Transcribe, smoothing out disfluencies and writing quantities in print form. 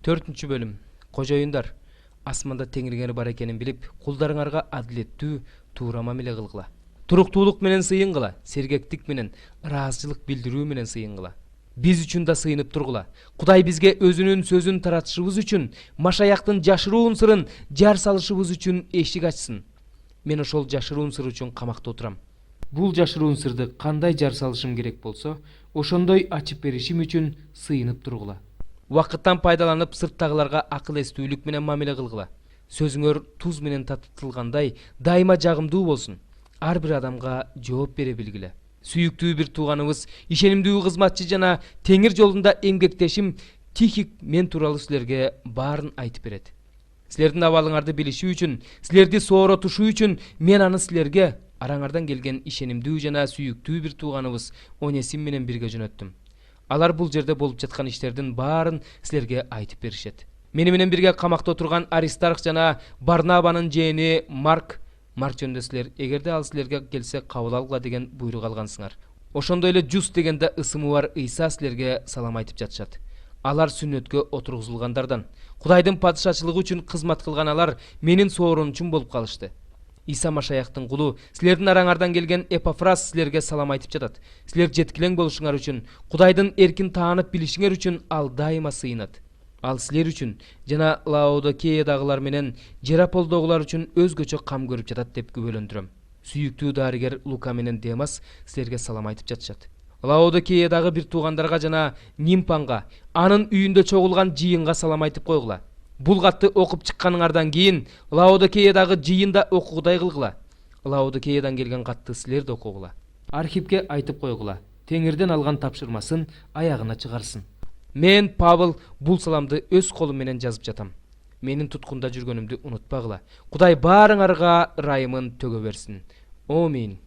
4 bölüm. Kожоюндар. Асманда теңиргени бар экенин билип, кулдарыңарга адилеттүү, туура мамиле кылгыла. Туруктуулук менен сыйынгыла, сергектик менен, ыраазычылык билдирүү менен сыйынгыла. Биз үчүн да сыйынып тургула. Кудай бизге өзүнүн сөзүн таратышыбыз үчүн, Машаяктын жашыруун сырын жар салышыбыз үчүн эшик ачсын. Мен ошол жашыруун сыр үчүн камакта отурам. Бул жашыруун сырды кандай жар салышым керек болсо, ошондой ачып беришим үчүн сыйынып тургула. Вакыттан пайдаланып сырттагыларга акыл эстүүлүк менен мамиле кылгыла. Сөзүңөр туз менен татытылгандай дайыма жагымдуу болсун. Ар бир адамга жооп бере билгиле. Сүйүктүү бир тууганыбыз, ишенимдүү кызматчы жана теңир жолунда эмгектешим Тихик мен тууралуу силерге баарын айтып берет. Силердин абалыңарды билишүү үчүн, силерди сооротушуу үчүн мен аны силерге араңардан келген ишенимдүү жана сүйүктүү бир тууганыбыз Онесим менен бирге жөнөттүм. Алар бул жерде болуп жаткан иштердин баарын силерге айтып беришет. Мени менен бирге камакта отурган Аристарх жана Барнабанын жээни Марк жөнүндө силер эгерде ал силерге келсе кабыл алгыла деген буйрук алгансыңар. Ошондой эле Жус дегенде ысымы бар Ыйса силерге салам айтып жатышат. Алар сүннөткө отургузулгандардан. Кудайдын падышачылыгы үчүн кызмат кылган алар менин соорончум болуп калышты. Иса Машаяктын кулу, силердин араңардан келген Эпафрас силерге салам айтып жатат. Силер жеткилең болушуңар үчүн, Кудайдын эркин таанып билишиңер үчүн ал дайыма сыйынат. Ал силер үчүн жана Лаодикеядагылар менен Жераполдогулар үчүн өзгөчө кам көрүп жатат деп күбөлөндүрөм. Сүйүктүү дарыгер Лука менен Демас силерге салам айтып жатышат. Лаодикеядагы бир туугандарга жана Нимпанга, анын үйүндө чогулган жыйынга салам айтып койгула. Бул катты окуп чыкканыңардан кийин Лаодикеядагы жыйында окугудай кылгыла. Лаодикеядан келген катты силер да окугула. Архипке айтып койгула. Теңирден алган тапшырмасын аягына чыгарсын. Мен Павыл бул саламды өз колум менен жазып жатам. Менин туткунда жүргөнүмдү унутпагыла. Кудай баарыңарга ырайымын төгө берсин. Амин.